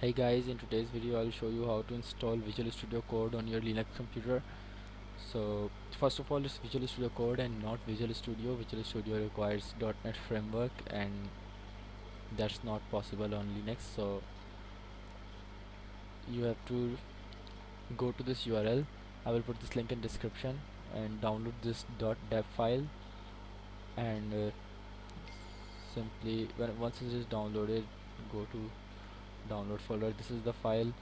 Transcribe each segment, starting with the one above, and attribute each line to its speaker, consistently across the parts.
Speaker 1: Hey guys, in today's video I'll show you how to install Visual Studio Code on your Linux computer. So first of all, it's Visual Studio Code and not Visual Studio. Visual Studio requires .NET framework and that's not possible on Linux. So you have to go to this URL. I will put this link in description and download this .deb file and simply once it is downloaded, go to download folder. This is the file.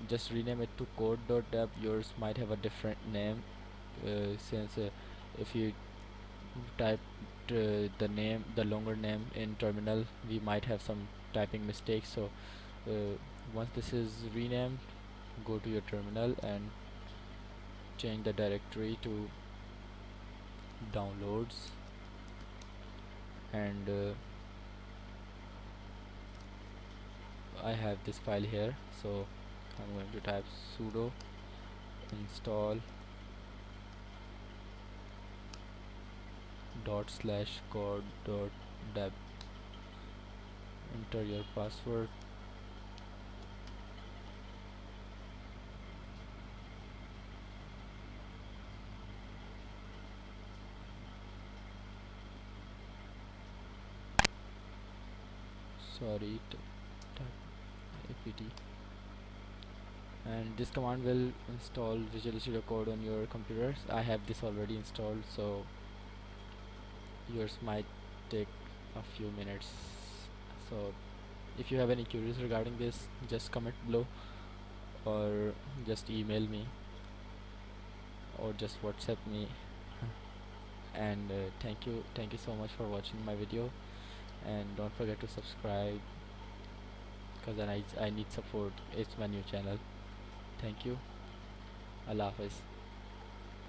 Speaker 1: Just rename it to code.deb. Yours might have a different name since if you type the longer name in terminal, we might have some typing mistakes. So uh, once this is renamed, go to your terminal and change the directory to downloads, and I have this file here, so I'm going to type sudo install /code.deb. Enter your password. Sorry, type apt, and this command will install Visual Studio Code on your computers. I have this already installed, so yours might take a few minutes. So if you have any queries regarding this, just comment below or just email me or just WhatsApp me. And thank you so much for watching my video, and don't forget to subscribe because I need support. It's my new channel. Thank you. Allah Hafiz.